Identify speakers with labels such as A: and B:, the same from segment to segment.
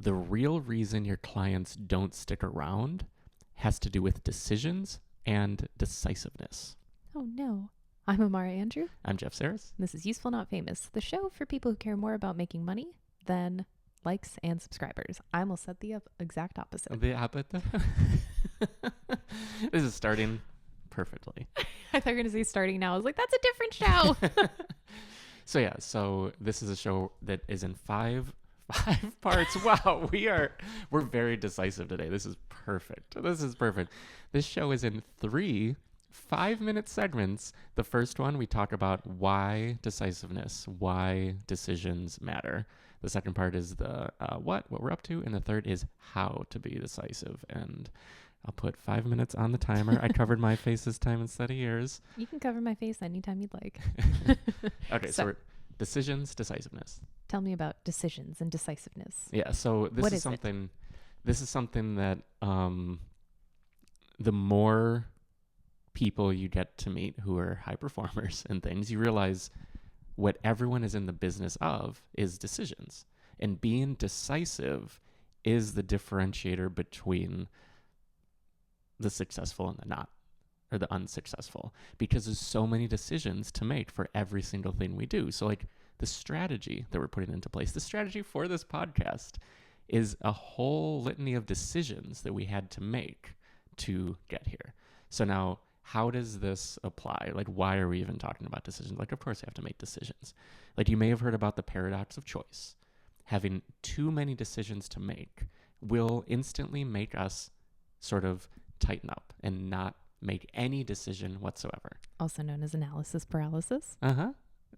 A: the real reason your clients don't stick around has to do with decisions and decisiveness.
B: Oh, no. I'm Amara Andrew.
A: I'm Jeff Sarris.
B: This is Useful Not Famous, the show for people who care more about making money than likes and subscribers. I almost said the exact opposite.
A: The opposite? This is starting perfectly.
B: I thought you were going to say starting now. I was like, that's a different show.
A: So this is a show that is in five parts. Wow, we're very decisive today. This is perfect. This show is in 3 5-minute segments. The first one, we talk about why decisiveness, why decisions matter. The second part is the what we're up to, and the third is how to be decisive. And I'll put 5 minutes on the timer. I covered my face this time instead of yours.
B: You can cover my face anytime you'd like.
A: Okay, so we're decisions, decisiveness.
B: Tell me about decisions and decisiveness.
A: Yeah, so this is something that the more people you get to meet who are high performers and things, you realize what everyone is in the business of is decisions. And being decisive is the differentiator between the successful and the not, or the unsuccessful, because there's so many decisions to make for every single thing we do. So like the strategy that we're putting into place, the strategy for this podcast is a whole litany of decisions that we had to make to get here. So now, how does this apply? Like, why are we even talking about decisions? Like, of course, you have to make decisions. Like, you may have heard about the paradox of choice. Having too many decisions to make will instantly make us sort of tighten up and not make any decision whatsoever.
B: Also known as analysis paralysis.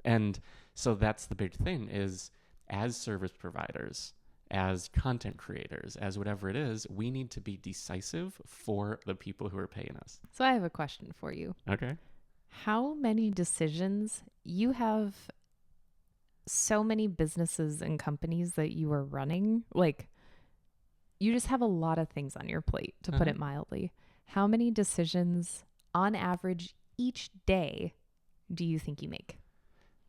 A: And so that's the big thing is, as service providers, as content creators, as whatever it is, we need to be decisive for the people who are paying us.
B: So I have a question for you.
A: Okay.
B: How many decisions you have? So many businesses and companies that you are running, like you just have a lot of things on your plate, to put it mildly. How many decisions on average each day do you think you make?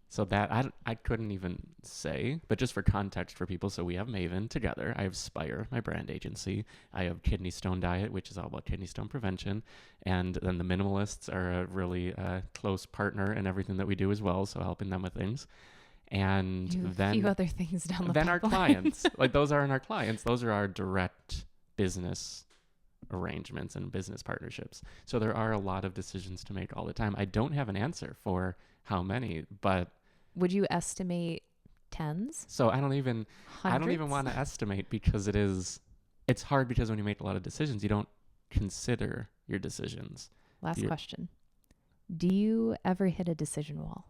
A: So that I couldn't even say, but just for context for people, so we have Maven together. I have Spire, my brand agency. I have Kidney Stone Diet, which is all about kidney stone prevention. And then the Minimalists are a really close partner in everything that we do as well, so helping them with things. And then
B: a few other things down the
A: then our
B: pipeline.
A: clients, like those aren't our clients. Those are our direct business arrangements and business partnerships. So there are a lot of decisions to make all the time. I don't have an answer for how many, but
B: would you estimate tens?
A: So I don't even
B: Hundreds?
A: want to estimate, because it's hard, because when you make a lot of decisions, you don't consider your decisions.
B: Last question. Do you ever hit a decision wall?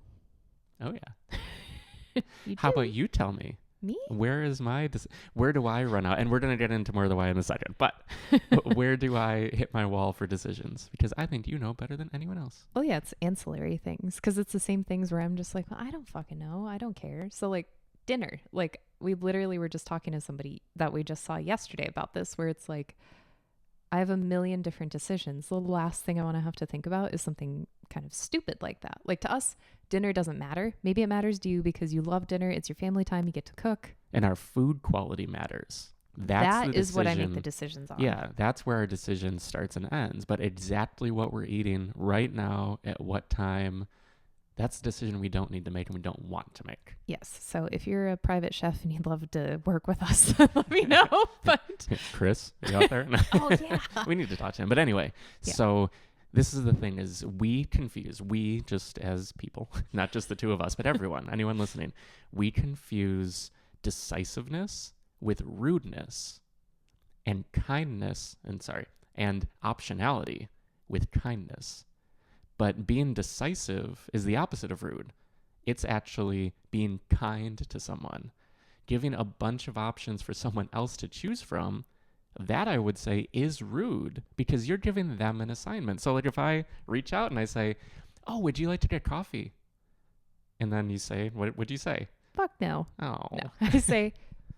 A: Oh yeah.
B: You
A: How
B: do?
A: about you tell me?
B: Me?
A: Where do I run out? And we're going to get into more of the why in a second. But where do I hit my wall for decisions? Because I think you know better than anyone else.
B: Well, yeah, it's ancillary things, because it's the same things where I'm just like, well, I don't fucking know. I don't care. So like dinner, like we literally were just talking to somebody that we just saw yesterday about this, where it's like, I have a million different decisions. The last thing I want to have to think about is something kind of stupid like that. Like to us, dinner doesn't matter. Maybe it matters to you because you love dinner. It's your family time. You get to cook.
A: And our food quality matters.
B: That is what I make the decisions on.
A: Yeah, that's where our decision starts and ends. But exactly what we're eating right now, at what time, that's a decision we don't need to make and we don't want to make.
B: Yes. So if you're a private chef and you'd love to work with us, let me know. But
A: Chris, are you out there?
B: Oh, yeah.
A: We need to talk to him. But anyway, So this is the thing is we just as people, not just the two of us, but everyone, anyone listening, we confuse decisiveness with rudeness, and kindness, and optionality with kindness. But being decisive is the opposite of rude. It's actually being kind to someone, giving a bunch of options for someone else to choose from. That I would say is rude, because you're giving them an assignment. So like if I reach out and I say, oh, would you like to get coffee? And then you say, what would you say?
B: Fuck no.
A: Oh.
B: No. I say,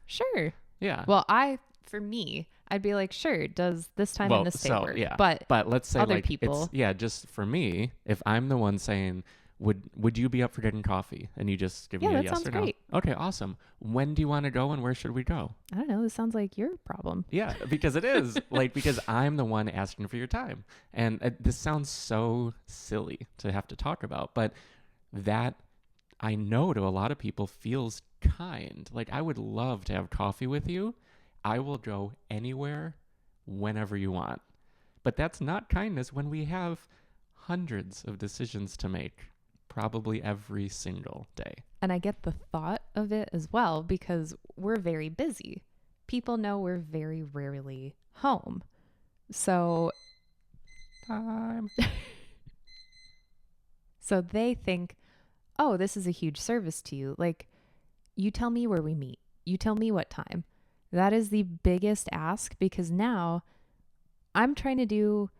B: sure.
A: Yeah.
B: Well, for me, I'd be like, sure, does this time and this day work?
A: Yeah.
B: But
A: let's say
B: other
A: like
B: people,
A: just for me, if I'm the one saying, would you be up for getting coffee? And you just give
B: Yeah,
A: me a
B: that
A: yes
B: sounds
A: or no.
B: great.
A: Okay, awesome. When do you want to go and where should we go?
B: I don't know. This sounds like your problem.
A: Yeah, because it is. Like, because I'm the one asking for your time. And this sounds so silly to have to talk about, but that I know to a lot of people feels kind. Like, I would love to have coffee with you. I will go anywhere, whenever you want. But that's not kindness when we have hundreds of decisions to make, probably every single day.
B: And I get the thought of it as well because we're very busy. People know we're very rarely home. So
A: Time.
B: so they think, "Oh, this is a huge service to you. Like, you tell me where we meet. You tell me what time." That is the biggest ask because now I'm trying to do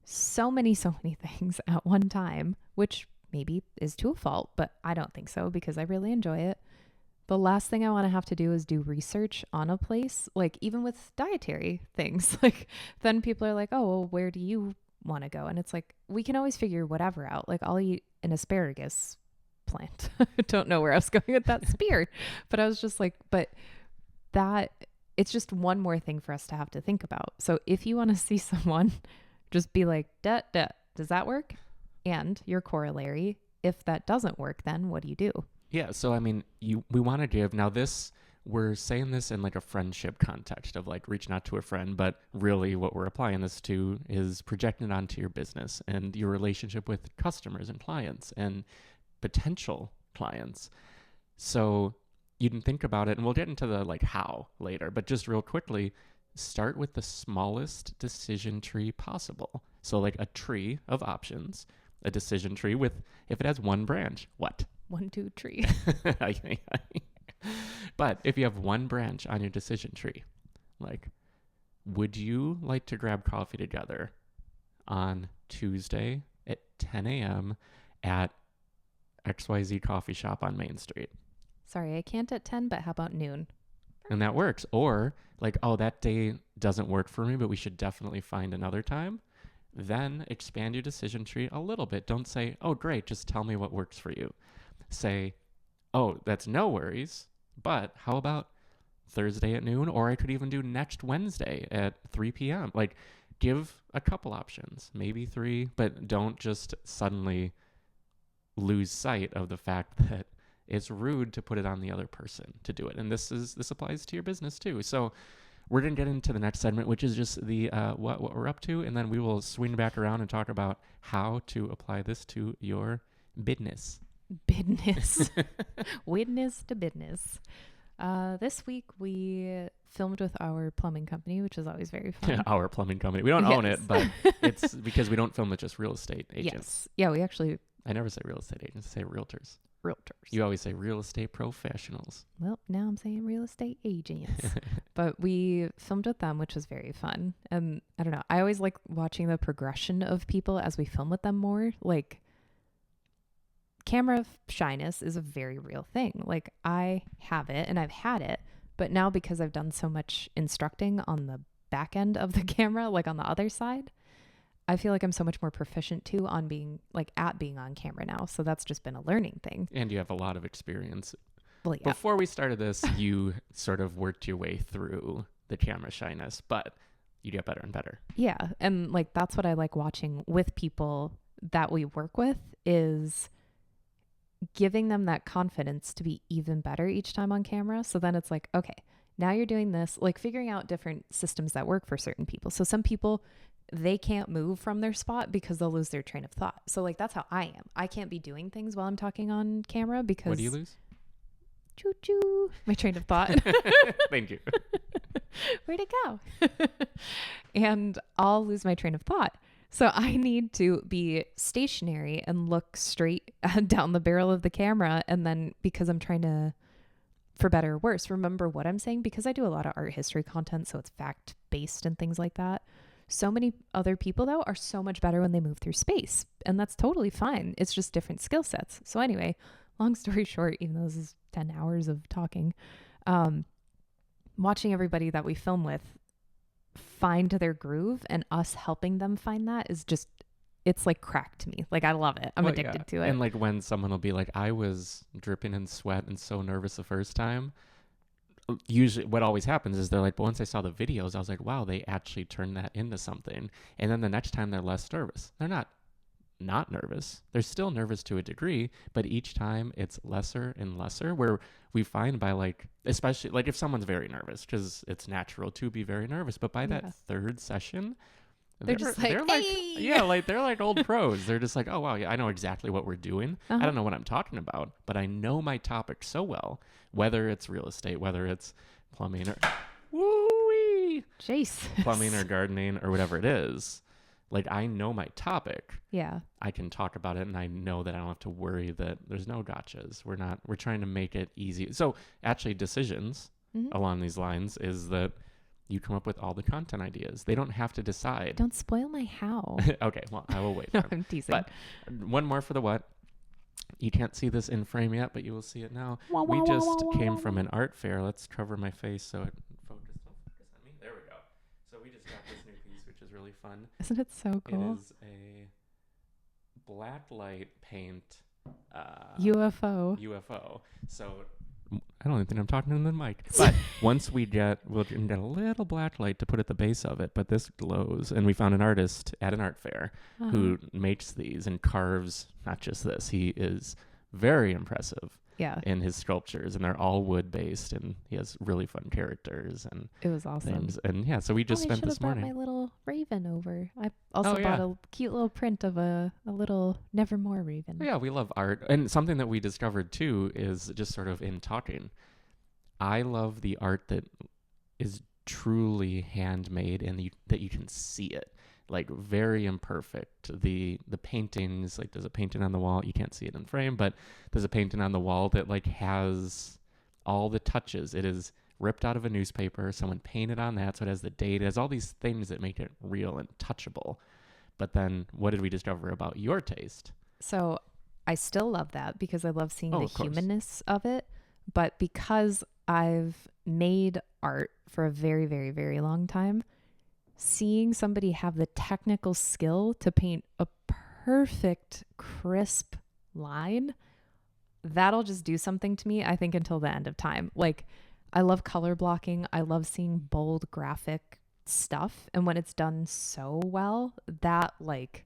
B: so many things at one time, which maybe is to a fault, but I don't think so because I really enjoy it. The last thing I want to have to do is do research on a place, like even with dietary things. Like then people are like, "Oh, well, where do you want to go?" And it's like, we can always figure whatever out. Like I'll eat an asparagus plant. I don't know where I was going with that spear, but I was just like, but that it's just one more thing for us to have to think about. So if you want to see someone, just be like, duh, does that work? And your corollary, if that doesn't work, then what do you do?
A: Yeah, so I mean, we want to give now this. We're saying this in like a friendship context of like reaching out to a friend, but really what we're applying this to is projecting it onto your business and your relationship with customers and clients and potential clients. So you can think about it, and we'll get into the like how later, but just real quickly, start with the smallest decision tree possible. So like a tree of options, a decision tree with, if it has one branch, what?
B: 1, 2, tree.
A: But if you have one branch on your decision tree, like, would you like to grab coffee together on Tuesday at 10 a.m. at XYZ coffee shop on Main Street?
B: Sorry, I can't at 10, but how about noon?
A: And that works. Or like, oh, that day doesn't work for me, but we should definitely find another time. Then expand your decision tree a little bit. Don't say, oh, great, just tell me what works for you. Say, oh, that's no worries, but how about Thursday at noon? Or I could even do next Wednesday at 3 p.m. Like, give a couple options, maybe 3, but don't just suddenly lose sight of the fact that it's rude to put it on the other person to do it. And this applies to your business too. So we're going to get into the next segment, which is just the what we're up to, and then we will swing back around and talk about how to apply this to your business.
B: Business. Witness to business. This week we filmed with our plumbing company, which is always very fun.
A: Our plumbing company. We don't own it, but it's because we don't film with just real estate agents.
B: Yes. Yeah, we actually...
A: I never say real estate agents. I say realtors.
B: Realtors.
A: You always say real estate professionals.
B: Well, now I'm saying real estate agents. But we filmed with them, which was very fun. And I don't know, I always like watching the progression of people as we film with them more. Like, camera shyness is a very real thing. Like, I have it and I've had it, but now because I've done so much instructing on the back end of the camera, like on the other side, I feel like I'm so much more proficient too on being on camera now. So that's just been a learning thing.
A: And you have a lot of experience.
B: Well, yeah.
A: Before we started this, you sort of worked your way through the camera shyness, but you get better and better.
B: Yeah. And like, that's what I like watching with people that we work with, is giving them that confidence to be even better each time on camera. So then it's like, okay, now you're doing this, like figuring out different systems that work for certain people. So some people, they can't move from their spot because they'll lose their train of thought. So like, that's how I am. I can't be doing things while I'm talking on camera because...
A: What do you lose?
B: Choo choo. My train of thought.
A: Thank you.
B: Where'd it go? And I'll lose my train of thought. So I need to be stationary and look straight down the barrel of the camera. And then because I'm trying to, for better or worse, remember what I'm saying, because I do a lot of art history content. So it's fact based and things like that. So many other people, though, are so much better when they move through space. And that's totally fine. It's just different skill sets. So anyway, long story short, even though this is 10 hours of talking, watching everybody that we film with find their groove and us helping them find that is just, it's like crack to me. Like I love it. I'm
A: Well,
B: addicted to it.
A: And like when someone will be like, I was dripping in sweat and so nervous the first time. Usually what always happens is they're like, but once I saw the videos, I was like, wow, they actually turned that into something. And then the next time they're less nervous. They're not nervous. They're still nervous to a degree, but each time it's lesser and lesser, where we find by like, especially like if someone's very nervous, because it's natural to be very nervous, but by that third session,
B: they're just like, hey!
A: Yeah, like they're like old pros. They're just like, oh wow, yeah, I know exactly what we're doing. I don't know what I'm talking about, but I know my topic so well, whether it's real estate, whether it's plumbing or woo-wee, plumbing or gardening or whatever it is. Like I know my topic.
B: Yeah.
A: I can talk about it and I know that I don't have to worry that there's no gotchas. We're trying to make it easy. So actually decisions along these lines is that you come up with all the content ideas. They don't have to decide.
B: Don't spoil my how.
A: Okay, well, I will wait.
B: No, I'm teasing.
A: But one more for the what. You can't see this in frame yet, but you will see it now. We just came from an art fair. Let's cover my face so it don't focus on me. There we go. So we just got this new piece, which is really fun.
B: Isn't it so cool?
A: It is a black light paint
B: UFO.
A: So I don't even think I'm talking in the mic. But once we'll get a little black light to put at the base of it, but this glows. And we found an artist at an art fair who makes these and carves not just this. He is very impressive in his sculptures, and they're all wood based, and he has really fun characters and
B: it was awesome
A: things. And yeah, so we just spent this morning.
B: Brought my little raven over. I also bought a cute little print of a little Nevermore raven.
A: Yeah, we love art. And something that we discovered too is just sort of in talking, I love the art that is truly handmade and that you can see it. Like very imperfect. The paintings, like there's a painting on the wall. You can't see it in frame, but there's a painting on the wall that like has all the touches. It is ripped out of a newspaper. Someone painted on that, so it has the date. It has all these things that make it real and touchable. But then what did we discover about your taste?
B: So I still love that because I love seeing the humanness of it. But because I've made art for a very, very, very long time, seeing somebody have the technical skill to paint a perfect, crisp line, that'll just do something to me, I think, until the end of time. Like, I love color blocking. I love seeing bold graphic stuff. And when it's done so well, that like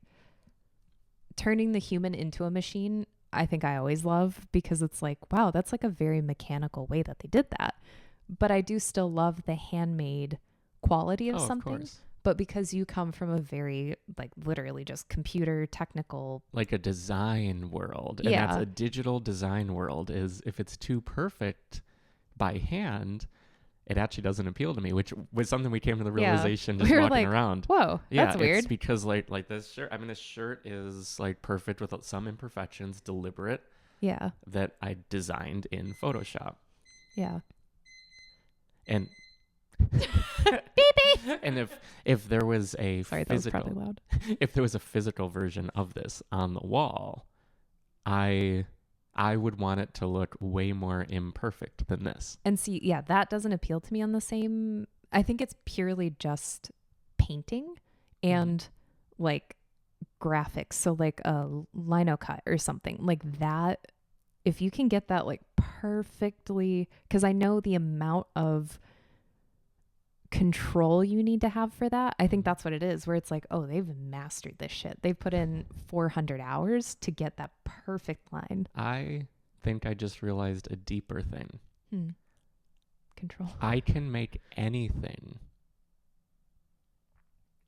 B: turning the human into a machine, I think I always love, because it's like, wow, that's like a very mechanical way that they did that. But I do still love the handmade quality of something. Of course. But because you come from a very like literally just computer technical, like
A: a design world, and that's a digital design world, is if it's too perfect by hand, it actually doesn't appeal to me, which was something we came to the realization just walking around.
B: Whoa, that's weird.
A: It's because like this shirt, I mean, this shirt is like perfect with some imperfections, deliberate.
B: Yeah.
A: That I designed in Photoshop.
B: Yeah.
A: And and if there was a physical,
B: that was probably loud.
A: If there was a physical version of this on the wall, I would want it to look way more imperfect than this.
B: And see, that doesn't appeal to me on the same. I think it's purely just painting and like graphics. So like a lino cut or something like that. If you can get that like perfectly, because I know the amount of control you need to have for that. I think that's what it is, where it's like, oh, they've mastered this shit. They've put in 400 hours to get that perfect line.
A: I think I just realized a deeper thing.
B: Control.
A: I can make anything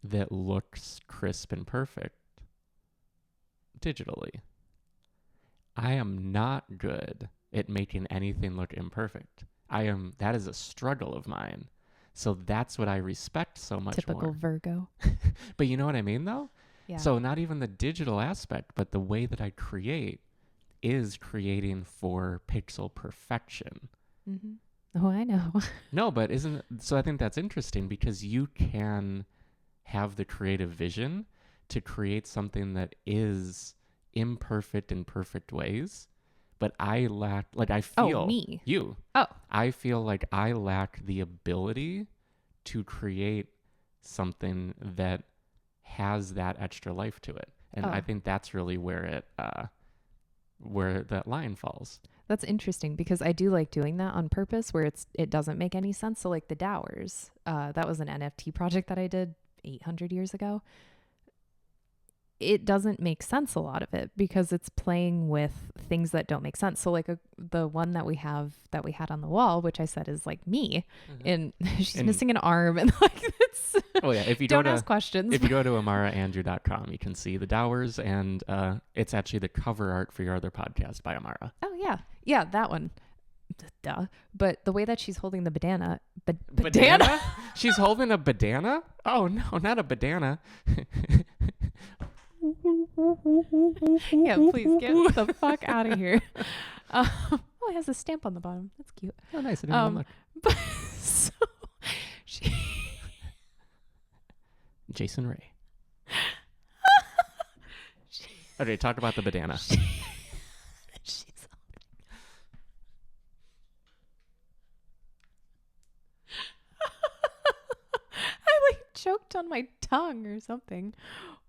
A: that looks crisp and perfect digitally. I am not good at making anything look imperfect. That is a struggle of mine. So that's what I respect so much more.
B: Typical Virgo.
A: But you know what I mean, though?
B: Yeah.
A: So not even the digital aspect, but the way that I create is creating for pixel perfection.
B: Oh, I know.
A: No, but so I think that's interesting, because you can have the creative vision to create something that is imperfect in perfect ways. But I lack, like I feel...
B: Oh, me.
A: You.
B: Oh.
A: I feel like I lack the ability to create something that has that extra life to it. And I think that's really where that line falls.
B: That's interesting because I do like doing that on purpose where it doesn't make any sense. So like the Dowers, that was an NFT project that I did 800 years ago. It doesn't make sense, a lot of it, because it's playing with things that don't make sense. So like the one that we had on the wall, which I said is like me, and she's missing an arm, and like it's.
A: Oh yeah, if you
B: don't ask questions.
A: If you go to amaraandrew.com, you can see the Dowers, and it's actually the cover art for your other podcast by Amara.
B: Oh yeah, that one. Duh. But the way that she's holding the banana.
A: Banana? She's holding a banana? Oh no, not a banana.
B: Yeah, please get the fuck out of here. Oh, it has a stamp on the bottom. That's cute.
A: Oh, nice. I didn't even look.
B: But so she.
A: Jason Ray. Okay, talk about the banana.
B: I like choked on my tongue or something.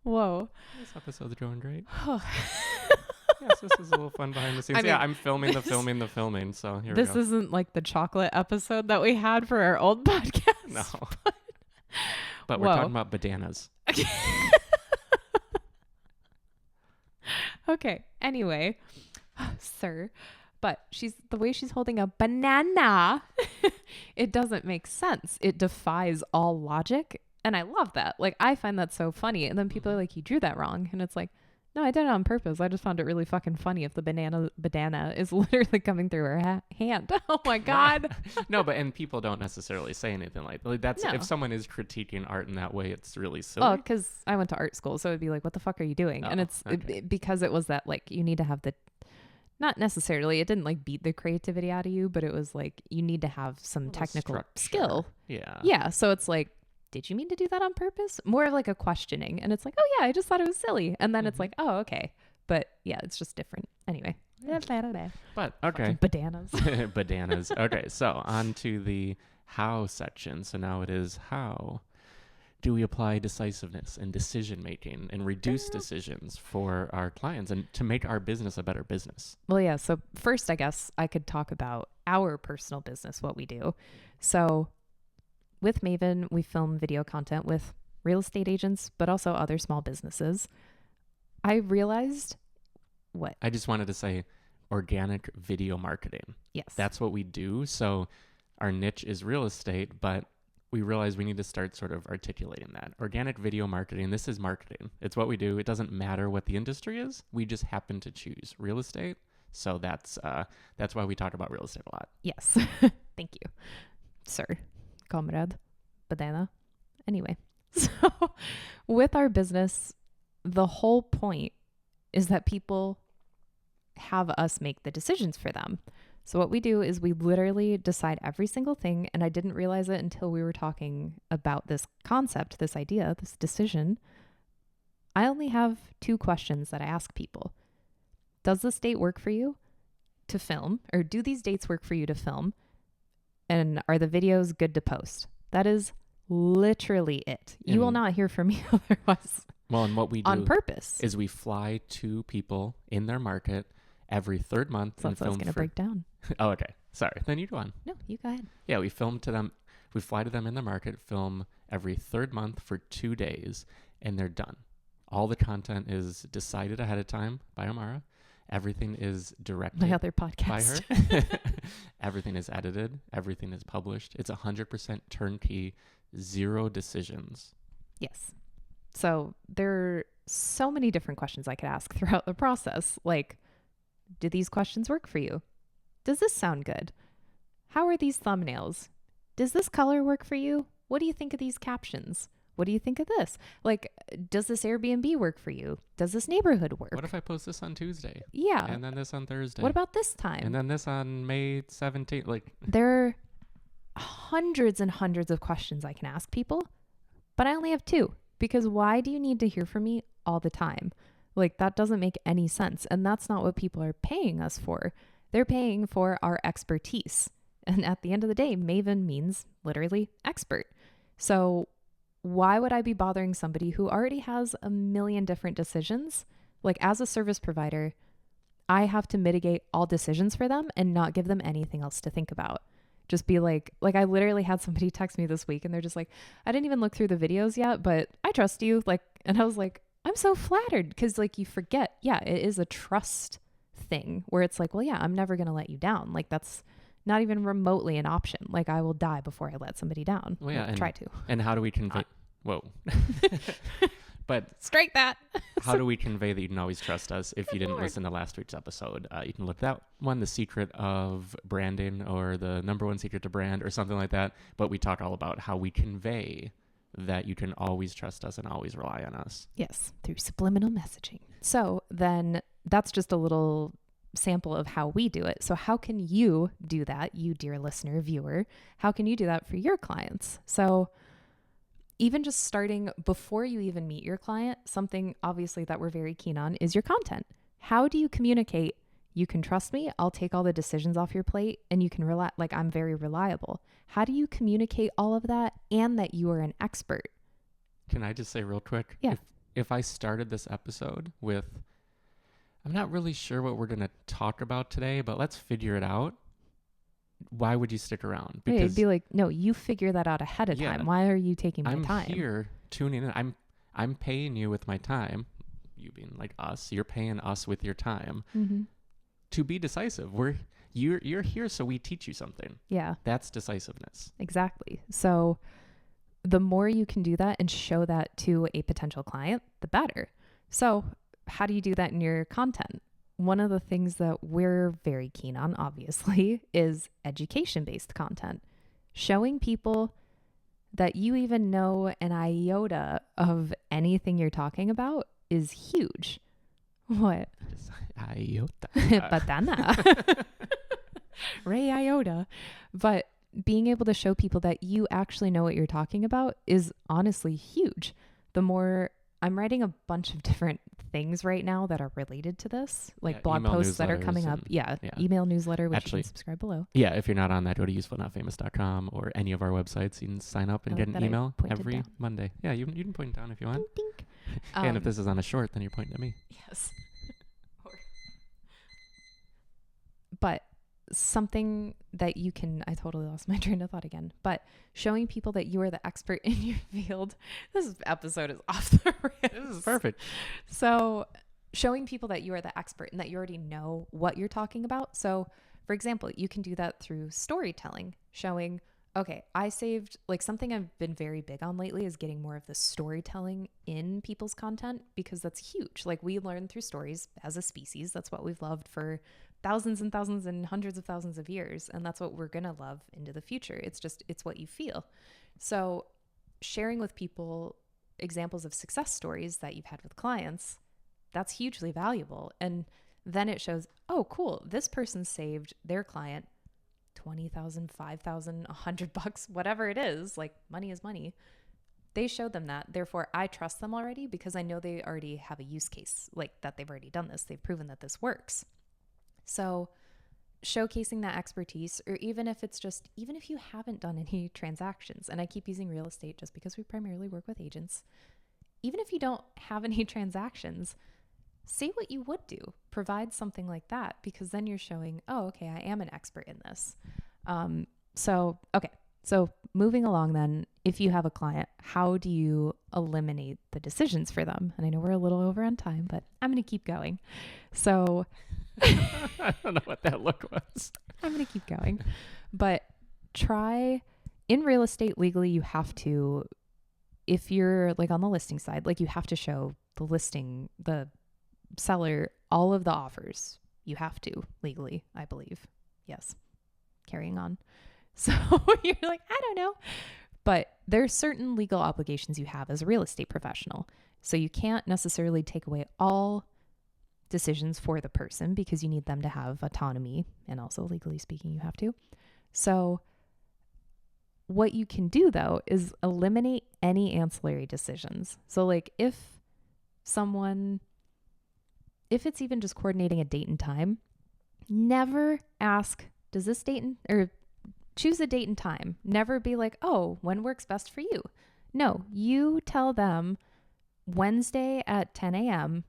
B: Whoa.
A: This episode's going great. Yes, this is a little fun behind the scenes. I'm filming the filming. So here we go.
B: This isn't like the chocolate episode that we had for our old podcast.
A: No. But we're talking about bananas.
B: Okay. Anyway, sir. But the way she's holding a banana, it doesn't make sense. It defies all logic. And I love that. Like, I find that so funny. And then people are like, you drew that wrong. And it's like, no, I did it on purpose. I just found it really fucking funny if the banana is literally coming through her hand. Oh my God.
A: No, and people don't necessarily say anything like that's. No. If someone is critiquing art in that way, it's really silly.
B: Oh, because I went to art school. So it'd be like, what the fuck are you doing? And it's because it was that, like, you need to have not necessarily, it didn't like beat the creativity out of you, but it was like, you need to have some technical skill.
A: Yeah.
B: Yeah. So it's like, did you mean to do that on purpose? More of like a questioning. And it's like, oh yeah, I just thought it was silly. And then it's like, oh, okay. But yeah, it's just different. Anyway.
A: But okay.
B: Bananas.
A: Bananas. Okay. So on to the how section. So now it is, how do we apply decisiveness and decision making and reduce decisions for our clients and to make our business a better business?
B: Well, yeah. So first, I guess I could talk about our personal business, what we do. So with Maven, we film video content with real estate agents, but also other small businesses. I realized what?
A: I just wanted to say organic video marketing.
B: Yes.
A: That's what we do. So our niche is real estate, but we realize we need to start sort of articulating that. Organic video marketing, this is marketing. It's what we do. It doesn't matter what the industry is. We just happen to choose real estate. So that's why we talk about real estate a lot.
B: Yes. Thank you, sir. Comrade. Banana. Anyway, so with our business, the whole point is that people have us make the decisions for them. So what we do is we literally decide every single thing. And I didn't realize it until we were talking about this concept, this idea, this decision. I only have 2 questions that I ask people. Does this date work for you to film? Or do these dates work for you to film? And are the videos good to post? That is literally it. You will not hear from me otherwise.
A: Well, and what we do
B: on purpose
A: is we fly to people in their market every 3rd month.
B: So that's what I was going to break down.
A: Oh, okay. Sorry. Then you go on.
B: No, you go ahead.
A: Yeah, we film to them. We fly to them in the market, film every 3rd month for 2 days, and they're done. All the content is decided ahead of time by Amara. Everything is directed
B: my other podcast
A: by her. Everything is edited. Everything is published. It's 100% turnkey, 0 decisions.
B: Yes. So there are so many different questions I could ask throughout the process. Like, do these questions work for you? Does this sound good? How are these thumbnails? Does this color work for you? What do you think of these captions? What do you think of this? Like, does this Airbnb work for you? Does this neighborhood work?
A: What if I post this on Tuesday?
B: Yeah.
A: And then this on Thursday?
B: What about this time?
A: And then this on May 17th? Like,
B: there are hundreds and hundreds of questions I can ask people, but I only have 2 because why do you need to hear from me all the time? Like, that doesn't make any sense. And that's not what people are paying us for. They're paying for our expertise. And at the end of the day, Maven means literally expert. So why would I be bothering somebody who already has a million different decisions? Like, as a service provider, I have to mitigate all decisions for them and not give them anything else to think about. Just be like I literally had somebody text me this week and they're just like, I didn't even look through the videos yet, but I trust you. Like, and I was like, I'm so flattered, because like you forget, yeah, it is a trust thing where it's like, well, yeah, I'm never going to let you down. Like, that's not even remotely an option. Like, I will die before I let somebody down.
A: Well, yeah,
B: try to.
A: And how do we convey? Whoa. But
B: strike that.
A: How do we convey that you can always trust us? If you didn't
B: Lord.
A: listen to last week's episode, you can look that one, The Secret of Branding, or the number one secret to brand, or something like that. But we talk all about how we convey that you can always trust us and always rely on us.
B: Yes, through subliminal messaging. So then that's just a little sample of how we do it. So how can you do that, you dear listener, viewer? How can you do that for your clients? So even just starting before you even meet your client, something obviously that we're very keen on is your content. How do you communicate? You can trust me. I'll take all the decisions off your plate, and you can rely, like, I'm very reliable. How do you communicate all of that and that you are an expert?
A: Can I just say real quick?
B: Yeah.
A: If I started this episode with, I'm not really sure what we're going to talk about today, but let's figure it out. Why would you stick around?
B: Because it'd be like, no, you figure that out ahead of time. Why are you taking my time?
A: I'm here tuning in. I'm paying you with my time. You being like us, you're paying us with your time to be decisive. You're here so we teach you something.
B: Yeah.
A: That's decisiveness.
B: Exactly. So the more you can do that and show that to a potential client, the better. So how do you do that in your content? One of the things that we're very keen on, obviously, is education-based content. Showing people that you even know an iota of anything you're talking about is huge. What?
A: Just iota.
B: Patana. Ray iota. But being able to show people that you actually know what you're talking about is honestly huge. The more I'm writing a bunch of different things right now that are related to this, like blog posts that are coming up. Email newsletter, which you can subscribe below.
A: Yeah, if you're not on that, go to usefulnotfamous.com or any of our websites. You can sign up and get an email every Monday. Yeah, you can point it down if you want.
B: Dink, dink.
A: And if this is on a short, then you're pointing at me.
B: Yes. But something that you can, I totally lost my train of thought again, but showing people that you are the expert in your field. This episode is off the rails.
A: This is perfect.
B: So showing people that you are the expert and that you already know what you're talking about. So for example, you can do that through storytelling, showing, okay, I saved, like, something I've been very big on lately is getting more of the storytelling in people's content, because that's huge. Like, we learn through stories as a species. That's what we've loved for thousands and thousands and hundreds of thousands of years. And that's what we're going to love into the future. It's what you feel. So sharing with people examples of success stories that you've had with clients, that's hugely valuable. And then it shows, oh, cool, this person saved their client $20,000, $5,000, $100, whatever it is. Like, money is money. They showed them that. Therefore, I trust them already because I know they already have a use case, like that they've already done this. They've proven that this works. So showcasing that expertise, or even if you haven't done any transactions, and I keep using real estate just because we primarily work with agents, even if you don't have any transactions, say what you would do. Provide something like that, because then you're showing, oh, okay, I am an expert in this. So moving along then, if you have a client, how do you eliminate the decisions for them? And I know we're a little over on time, but I'm going to keep going. So
A: I don't know what that look was.
B: I'm going to keep going. But in real estate, legally, you have to, if you're like on the listing side, like, you have to show the seller, all of the offers. You have to legally, I believe. Yes. Carrying on. So you're like, I don't know. But there's certain legal obligations you have as a real estate professional. So you can't necessarily take away all decisions for the person, because you need them to have autonomy, and also legally speaking, you have to. So what you can do though is eliminate any ancillary decisions. So like if it's even just coordinating a date and time, never ask, does this date or choose a date and time. Never be like, oh, when works best for you? No, you tell them Wednesday at 10 a.m.,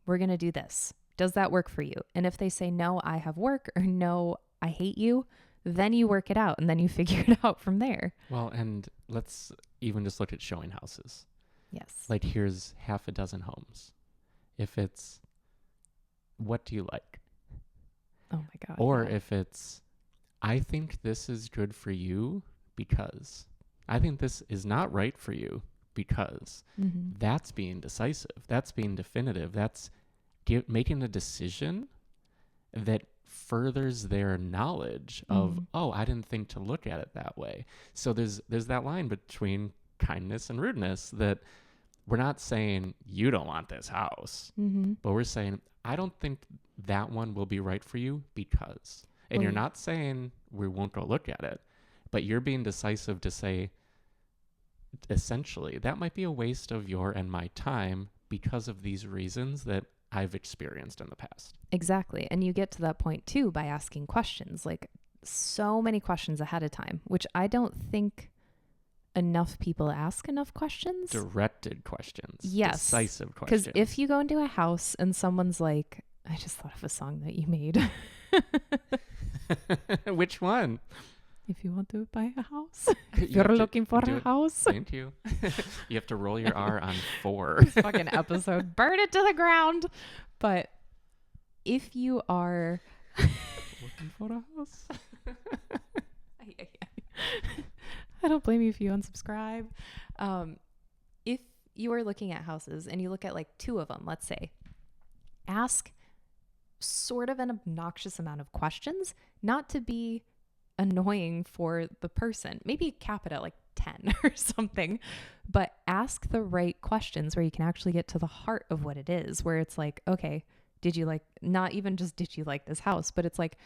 B: we're going to do this. Does that work for you? And if they say, no, I have work, or no, I hate you, then you work it out and then you figure it out from there.
A: Well, and let's even just look at showing houses.
B: Yes.
A: Like, here's half a dozen homes. If it's, what do you like?
B: Oh my God.
A: Or
B: yeah.
A: if it's, I think this is good for you because I think this is not right for you because that's being decisive. That's being definitive. That's making a decision that furthers their knowledge of, oh, I didn't think to look at it that way. So there's that line between kindness and rudeness that we're not saying you don't want this house, but we're saying, I don't think that one will be right for you because, and you're not saying we won't go look at it, but you're being decisive to say, essentially, that might be a waste of your and my time because of these reasons that I've experienced in the past.
B: Exactly. And you get to that point too by asking questions, like so many questions ahead of time, which I don't think enough people ask enough questions.
A: Directed questions.
B: Yes.
A: Decisive questions.
B: Because if you go into a house and someone's like, I just thought of a song that you made.
A: Which one?
B: If you want to buy a house, if you're looking for a house.
A: Thank you. You have to roll your R on 4.
B: This fucking episode, burn it to the ground. But if you are
A: looking for a house,
B: I don't blame you if you unsubscribe. If you are looking at houses and you look at like 2 of them, let's say, ask sort of an obnoxious amount of questions, not to be annoying for the person. Maybe cap it at like 10 or something, but ask the right questions where you can actually get to the heart of what it is, where it's like, okay, did you like, not even just did you like this house, but it's like,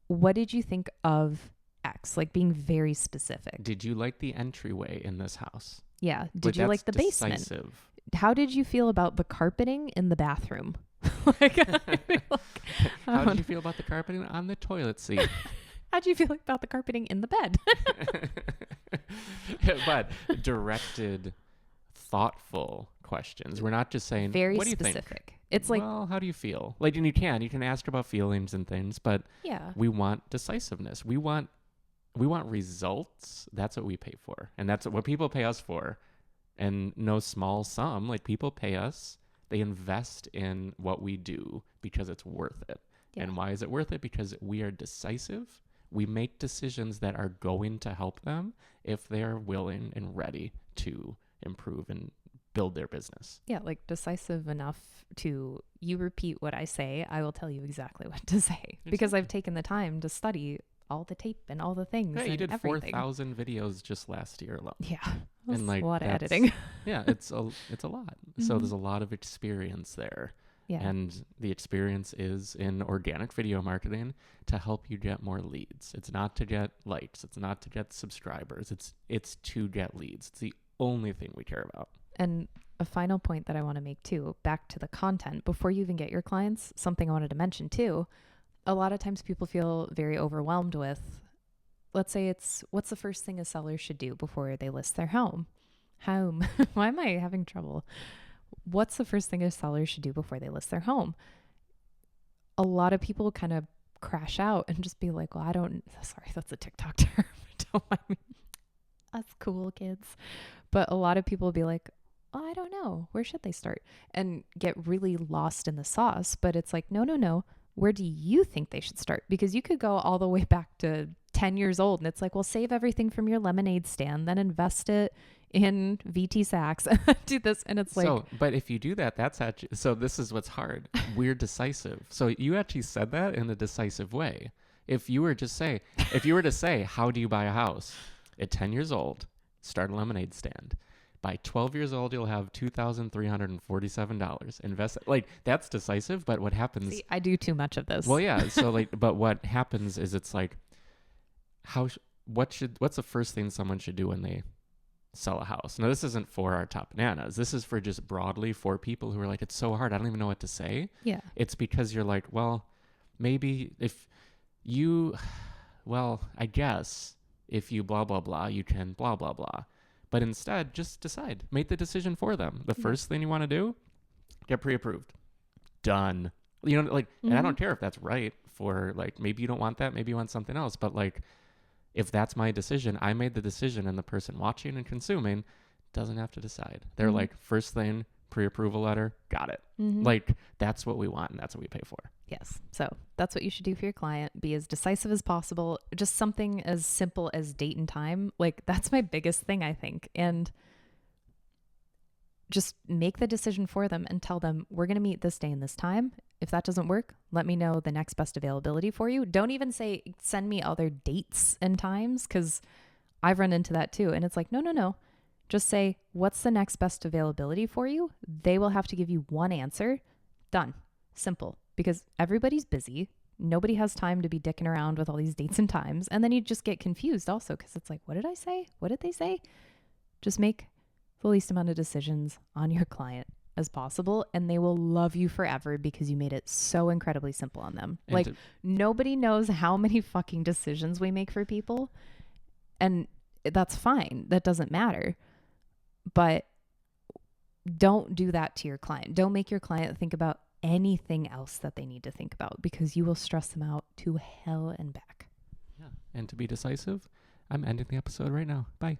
B: what did you think of X? Like being very specific.
A: Did you like the entryway in this house?
B: Yeah. Did you like the basement? How did you feel about the carpeting in the bathroom? Like,
A: how did you feel about the carpeting on the toilet seat?
B: How do you feel about the carpeting in the bed?
A: But directed, thoughtful questions. We're not just saying,
B: very
A: what do you
B: specific.
A: think?
B: It's like,
A: well, how do you feel? Like, and you can ask about feelings and things, but
B: yeah,
A: we want decisiveness. We want results. That's what we pay for. And that's what people pay us for. And no small sum, like people pay us, they invest in what we do because it's worth it. Yeah. And why is it worth it? Because we are decisive. We make decisions that are going to help them if they are willing and ready to improve and build their business.
B: Yeah, like decisive enough to, you repeat what I say, I will tell you exactly what to say. Because I've taken the time to study all the tape and all the things. Yeah,
A: you did
B: everything.
A: 4,000 videos just last year alone.
B: Yeah,
A: and like
B: a lot of editing.
A: Yeah, it's a lot. So there's a lot of experience there. Yeah. And the experience is in organic video marketing to help you get more leads. It's not to get likes. It's not to get subscribers. It's to get leads. It's the only thing we care about.
B: And a final point that I want to make too, back to the content, before you even get your clients, something I wanted to mention too, a lot of times people feel very overwhelmed with, let's say it's, what's the first thing a seller should do before they list their home? Why am I having trouble? What's the first thing a seller should do before they list their home? A lot of people kind of crash out and just be like, well, sorry, that's a TikTok term. Don't mind me. That's cool, kids. But a lot of people will be like, oh, I don't know. Where should they start? And get really lost in the sauce. But it's like, no. Where do you think they should start? Because you could go all the way back to 10 years old and it's like, well, save everything from your lemonade stand, then invest it in VT Sacks, do this. And it's like,
A: but if you do that, that's actually, so this is what's hard. We're decisive. So you actually said that in a decisive way. If you were to say, how do you buy a house? At 10 years old, start a lemonade stand. By 12 years old, you'll have $2,347. Invest, like, that's decisive. But what happens?
B: See, I do too much of this.
A: Well, yeah. So like, but what happens is it's like, what's the first thing someone should do when they sell a house? Now, this isn't for our top bananas. This is for just broadly for people who are like, it's so hard. I don't even know what to say.
B: Yeah.
A: It's because you're like, well, maybe I guess if you blah, blah, blah, you can blah, blah, blah. But instead, just decide. Make the decision for them. The first thing you want to do, get pre-approved. Done. You know, like, and I don't care if that's right for, like, maybe you don't want that, maybe you want something else. But, like, if that's my decision, I made the decision, and the person watching and consuming doesn't have to decide. They're like, first thing, pre-approval letter, got it. Like, that's what we want, and that's what we pay for.
B: Yes. So that's what you should do for your client. Be as decisive as possible. Just something as simple as date and time. Like, that's my biggest thing, I think. And just make the decision for them and tell them, we're going to meet this day and this time. If that doesn't work, let me know the next best availability for you. Don't even say, send me other dates and times, because I've run into that too. And it's like, no. Just say, what's the next best availability for you? They will have to give you one answer. Done. Simple. Because everybody's busy. Nobody has time to be dicking around with all these dates and times. And then you just get confused also, because it's like, what did I say? What did they say? Just make the least amount of decisions on your client as possible, and they will love you forever because you made it so incredibly simple on them. And like, nobody knows how many fucking decisions we make for people, and that's fine. That doesn't matter. But don't do that to your client. Don't make your client think about anything else that they need to think about, because you will stress them out to hell and back.
A: Yeah. And to be decisive, I'm ending the episode right now. Bye.